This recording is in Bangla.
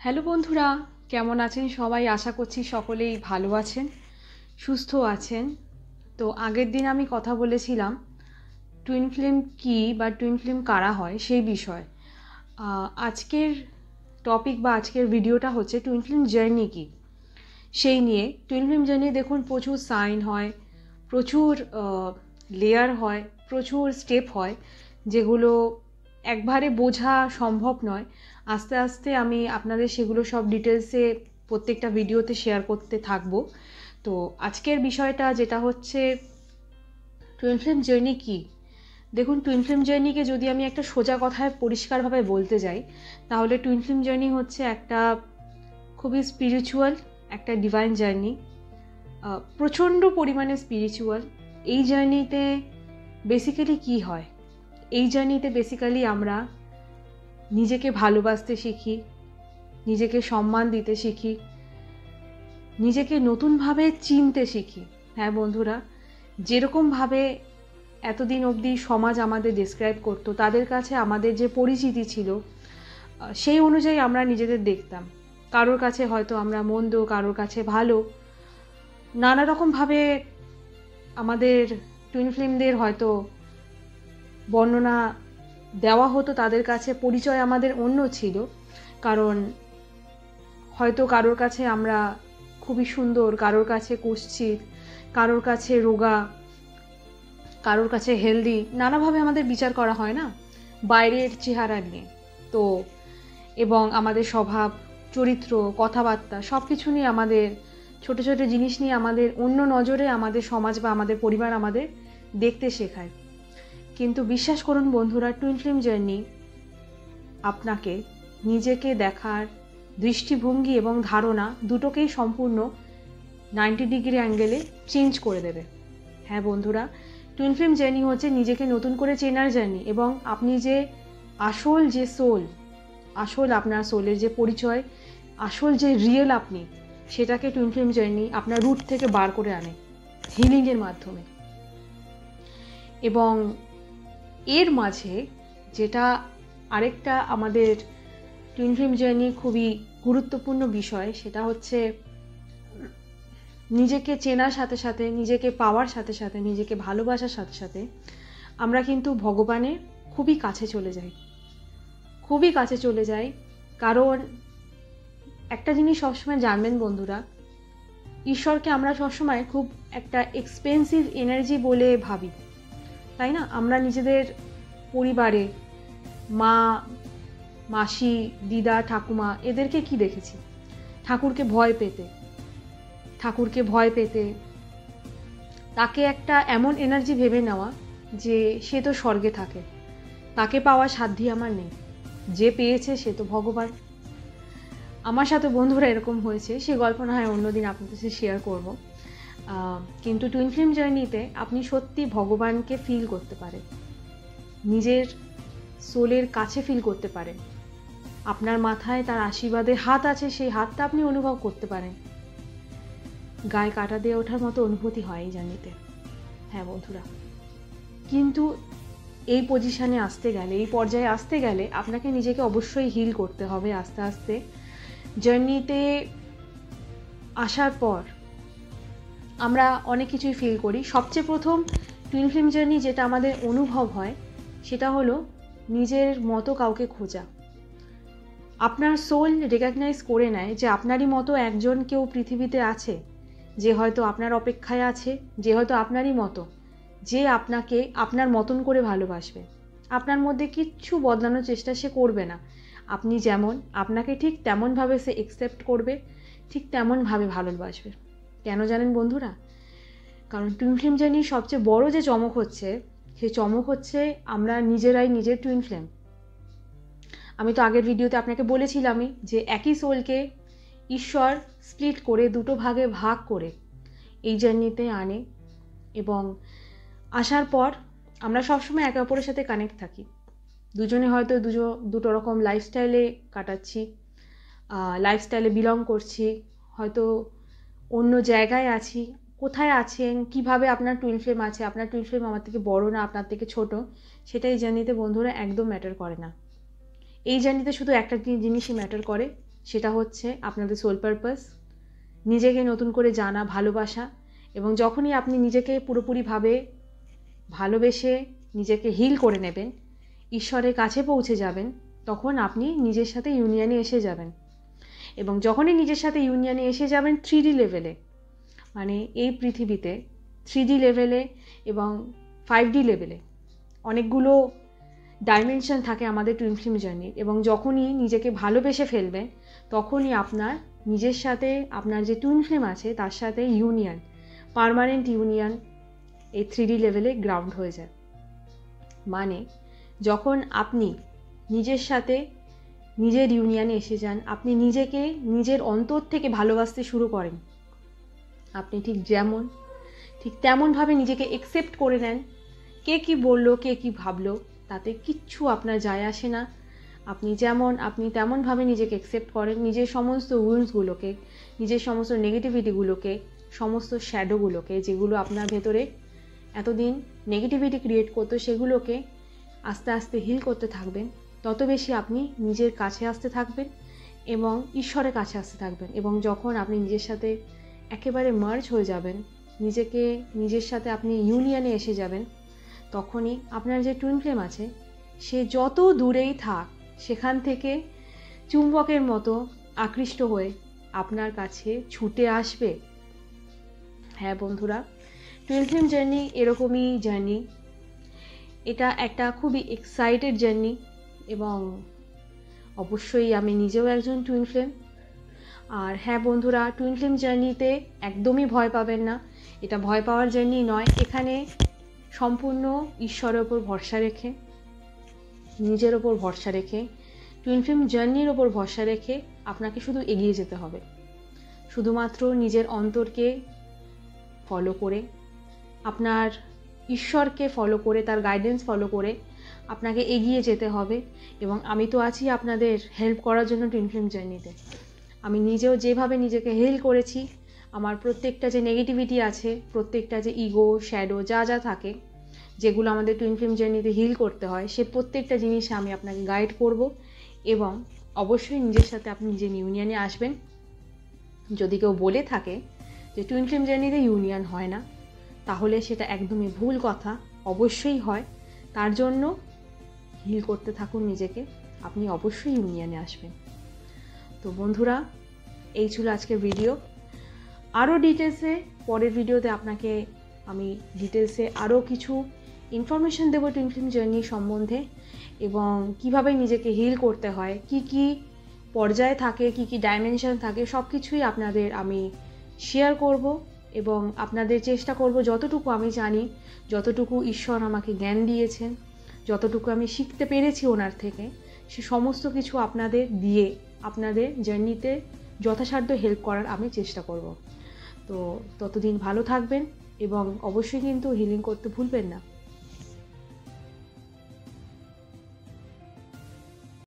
হ্যালো বন্ধুরা, কেমন আছেন সবাই? আশা করছি সকলেই ভালো আছেন, সুস্থ আছেন। তো আগের দিন আমি কথা বলেছিলাম টুইন ফ্লেম কী বা টুইন ফ্লেম কারা হয় সেই বিষয়। আজকের টপিক বা আজকের ভিডিওটা হচ্ছে টুইন ফ্লেম জার্নি কী সেই নিয়ে। টুইন ফ্লেম জার্নি দেখুন প্রচুর সাইন হয়, প্রচুর লেয়ার হয়, প্রচুর স্টেপ হয়, যেগুলো একবারে বোঝা সম্ভব নয়। আস্তে আস্তে আমি আপনাদের সেগুলো সব ডিটেলসে প্রত্যেকটা ভিডিওতে শেয়ার করতে থাকবো। তো আজকের বিষয়টা যেটা হচ্ছে টুইন ফ্লেম জার্নি কী। দেখুন, টুইন ফ্লেম জার্নিকে যদি আমি একটা সোজা কথায় পরিষ্কারভাবে বলতে যাই, তাহলে টুইন ফ্লেম জার্নি হচ্ছে একটা খুবই স্পিরিচুয়াল, একটা ডিভাইন জার্নি, প্রচণ্ড পরিমাণে স্পিরিচুয়াল। এই জার্নিতে বেসিক্যালি কী হয়, এই জার্নিতে বেসিক্যালি আমরা নিজেকে ভালোবাসতে শিখি, নিজেকে সম্মান দিতে শিখি, নিজেকে নতুনভাবে চিনতে শিখি। হ্যাঁ বন্ধুরা, যেরকমভাবে এতদিন অবধি সমাজ আমাদের ডেসক্রাইব করতো, তাদের কাছে আমাদের যে পরিচিতি ছিল সেই অনুযায়ী আমরা নিজেদের দেখতাম। কারোর কাছে হয়তো আমরা মন্দ, কারোর কাছে ভালো, নানা রকমভাবে আমাদের টুইন ফ্লেমদের হয়তো বর্ণনা দেওয়া হতো, তাদের কাছে পরিচয় আমাদের অন্য ছিল। কারণ হয়তো কারোর কাছে আমরা খুবই সুন্দর, কারোর কাছে কুৎসিত, কারোর কাছে রোগা, কারোর কাছে হেলদি, নানাভাবে আমাদের বিচার করা হয় না বাইরের চেহারা নিয়ে। তো এবং আমাদের স্বভাব, চরিত্র, কথাবার্তা সব কিছু নিয়ে, আমাদের ছোট ছোট জিনিস নিয়ে আমাদের অন্য নজরে আমাদের সমাজ বা আমাদের পরিবার আমাদের দেখতে শেখায়। কিন্তু বিশ্বাস করুন বন্ধুরা, টুইন ফ্লেম জার্নি আপনাকে নিজেকে দেখার দৃষ্টিভঙ্গি এবং ধারণা দুটোকেই সম্পূর্ণ 90 ডিগ্রি অ্যাঙ্গেলে চেঞ্জ করে দেবে। হ্যাঁ বন্ধুরা, টুইন ফ্লেম জার্নি হচ্ছে নিজেকে নতুন করে চেনার জার্নি, এবং আপনি যে আসল যে সোল, আসল আপনার সোলের যে পরিচয়, আসল যে রিয়েল আপনি, সেটাকে টুইন ফ্লেম জার্নি আপনার রুট থেকে বার করে আনে হিলিংয়ের মাধ্যমে। এবং এর মাঝে যেটা আরেকটা আমাদের টুইন ফ্লেম জার্নি খুবই গুরুত্বপূর্ণ বিষয়, সেটা হচ্ছে নিজেকে চেনার সাথে সাথে, নিজেকে পাওয়ার সাথে সাথে, নিজেকে ভালোবাসার সাথে সাথে আমরা কিন্তু ভগবানের খুবই কাছে চলে যাই, খুবই কাছে চলে যাই। কারণ একটা জিনিস সবসময় জানবেন বন্ধুরা, ঈশ্বরকে আমরা সবসময় খুব একটা এক্সপেন্সিভ এনার্জি বলে ভাবি, তাই না? আমরা নিজেদের পরিবারে মা, মাসি, দিদা, ঠাকুমা, এদেরকে কি দেখেছি? ঠাকুরকে ভয় পেতে, ঠাকুরকে ভয় পেতে, তাকে একটা এমন এনার্জি ভেবে নেওয়া যে সে তো স্বর্গে থাকে, তাকে পাওয়ার সাধ্যই আমার নেই, যে পেয়েছে সে তো ভগবান। আমার সাথে বন্ধুরা এরকম হয়েছে, সে গল্প না হয় অন্যদিন আপনাদের সাথে শেয়ার করব। কিন্তু টুইন ফ্লেম জার্নিতে আপনি সত্যি ভগবানকে ফিল করতে পারেন, নিজের সোলের কাছে ফিল করতে পারেন। আপনার মাথায় তার আশীর্বাদের হাত আছে, সেই হাতটা আপনি অনুভব করতে পারেন। গায়ে কাঁটা দিয়ে ওঠার মতো অনুভূতি হয় এই জার্নিতে। হ্যাঁ বন্ধুরা, কিন্তু এই পজিশানে আসতে গেলে, এই পর্যায়ে আসতে গেলে আপনাকে নিজেকে অবশ্যই হিল করতে হবে আস্তে আস্তে। জার্নিতে আসার পর আমরা অনেক কিছুই ফিল করি। সবচেয়ে প্রথম টুইন ফ্লেম জার্নি যেটা আমাদের অনুভব হয়, সেটা হলো নিজের মতো কাউকে খোঁজা। আপনার সোল রেকগনাইজ করে নেয় যে আপনারই মতো একজন কেউ পৃথিবীতে আছে, যে হয়তো আপনার অপেক্ষায় আছে, যে হয়তো আপনারই মতো, যে আপনাকে আপনার মতন করে ভালোবাসবে। আপনার মধ্যে কিচ্ছু বদলানোর চেষ্টা সে করবে না। আপনি যেমন, আপনাকে ঠিক তেমনভাবে সে অ্যাকসেপ্ট করবে, ঠিক তেমনভাবে ভালোবাসবে। কেন জানেন বন্ধুরা? কারণ টুইন ফ্লেম জার্নির সবচেয়ে বড় যে চমক হচ্ছে, সেই চমক হচ্ছে আমরা নিজেরাই নিজের টুইন ফ্লেম। আমি তো আগের ভিডিওতে আপনাকে বলেছিলামই যে একই সোলকে ঈশ্বর স্প্লিট করে, দুটো ভাগে ভাগ করে এই জার্নিতে আনে, এবং আসার পর আমরা সবসময় একে অপরের সাথে কানেক্ট থাকি। দুজনে হয়তো দুটো রকম লাইফস্টাইলে কাটাচ্ছি, লাইফস্টাইলে বিলং করছি, হয়তো অন্য জায়গায় আছি। কোথায় আছেন, কিভাবে আপনার টুইন ফ্লেম আছে, আপনার টুইন ফ্লেম আমার থেকে বড় না আপনার থেকে ছোট, সেটাই জার্নিতে বন্ধুরা একদম ম্যাটার করে না। এই জার্নিতে শুধু একটা জিনিসই ম্যাটার করে, সেটা হচ্ছে আপনাদের সোল পারপাস, নিজেকে নতুন করে জানা, ভালোবাসা। এবং যখনই আপনি নিজেকে পুরোপুরিভাবে ভালোবেসে নিজেকে হিল করে নেবেন, ঈশ্বরের কাছে পৌঁছে যাবেন, তখন আপনি নিজের সাথে ইউনিয়নে এসে যাবেন। এবং যখনই নিজের সাথে ইউনিয়নে এসে যাবেন 3D লেভেলে, মানে এই পৃথিবীতে 3D লেভেলে এবং 5D লেভেলে অনেকগুলো ডাইমেনশন থাকে আমাদের টুইন ফ্লেম জার্নির। এবং যখনই নিজেকে ভালোবেসে ফেলবেন, তখনই আপনার নিজের সাথে আপনার যে টুইন ফ্লেম আছে তার সাথে ইউনিয়ন, পার্মানেন্ট ইউনিয়ন এই 3D লেভেলে গ্রাউন্ড হয়ে যায়। মানে যখন আপনি নিজের সাথে নিজের ইউনিয়নে এসে যান, আপনি নিজেকে নিজের অন্তর থেকে ভালোবাসতে শুরু করেন, আপনি ঠিক তেমনভাবে নিজেকে অ্যাকসেপ্ট করে নেন। কে কী বললো, কে কী ভাবলো, তাতে কিচ্ছু আপনার যায় আসে না। আপনি তেমনভাবে নিজেকে অ্যাকসেপ্ট করেন, নিজের সমস্ত উইন্ডসগুলোকে, নিজের সমস্ত নেগেটিভিটিগুলোকে, সমস্ত শ্যাডোগুলোকে, যেগুলো আপনার ভেতরে এতদিন নেগেটিভিটি ক্রিয়েট করতো, সেগুলোকে আস্তে আস্তে হিল করতে থাকবেন। তত বেশি আপনি নিজের কাছে আসতে থাকবেন এবং ঈশ্বরের কাছে আসতে থাকবেন। এবং যখন আপনি নিজের সাথে একেবারে মার্জ হয়ে যাবেন, নিজের সাথে আপনি ইউনিয়নে এসে যাবেন, তখনই আপনার যে টুইন ফ্লেম আছে সে যত দূরেই থাক, সেখান থেকে চুম্বকের মতো আকৃষ্ট হয়ে আপনার কাছে ছুটে আসবে। হ্যাঁ বন্ধুরা, টুইন ফ্লেম জার্নি এরকমই জার্নি। এটা একটা খুবই এক্সাইটেড জার্নি এবং অবশ্যই আমি নিজেও একজন টুইন ফ্লেম। আর হ্যাঁ বন্ধুরা, টুইন ফ্লেম জার্নিতে একদমই ভয় পাবেন না। এটা ভয় পাওয়ার জার্নি নয়। এখানে সম্পূর্ণ ঈশ্বরের ওপর ভরসা রেখে, নিজের ওপর ভরসা রেখে, টুইন ফ্লেম জার্নির ওপর ভরসা রেখে আপনাকে শুধু এগিয়ে যেতে হবে। শুধুমাত্র নিজের অন্তরকে ফলো করে, আপনার ঈশ্বরকে ফলো করে, তার গাইডেন্স ফলো করে আপনাকে এগিয়ে যেতে হবে। এবং আমি তো আছি আপনাদের হেল্প করার জন্য টুইন ফ্লেম জার্নিতে। আমি নিজেও যেভাবে নিজেকে হেল করেছি, আমার প্রত্যেকটা যে নেগেটিভিটি আছে, প্রত্যেকটা যে ইগো, শ্যাডো যা যা থাকে, যেগুলো আমাদের টুইন ফ্লেম জার্নিতে হিল করতে হয়, সে প্রত্যেকটা জিনিসে আমি আপনাকে গাইড করব। এবং অবশ্যই নিজের সাথে আপনি নিজের ইউনিয়নে আসবেন। যদি কেউ বলে থাকে যে টুইন ফ্লেম জার্নিতে ইউনিয়ন হয় না, তাহলে সেটা একদমই ভুল কথা। অবশ্যই হয়। তার জন্য হিল করতে থাকুন নিজেকে, আপনি অবশ্যই ইউনিয়নে আসবেন। তো বন্ধুরা, এই ছিল আজকের ভিডিও। আরও ডিটেলসে পরের ভিডিওতে আপনাকে আমি ডিটেলসে আরও কিছু ইনফরমেশান দেবো টুইন ফ্লেম জার্নি সম্বন্ধে, এবং কিভাবে নিজেকে হিল করতে হয়, কি কি পর্যায়ে থাকে, কি কি ডাইমেনশন থাকে, সব কিছুই আপনাদের আমি শেয়ার করব। এবং আপনাদের চেষ্টা করব যতটুকু আমি জানি, যতটুকু ঈশ্বর আমাকে জ্ঞান দিয়েছেন, যতটুকু আমি শিখতে পেরেছি ওনার থেকে, সে সমস্ত কিছু আপনাদের দিয়ে আপনাদের জার্নিতে যথাসাধ্য হেল্প করার আমি চেষ্টা করব। তো ততদিন ভালো থাকবেন এবং অবশ্যই কিন্তু হিলিং করতে ভুলবেন না।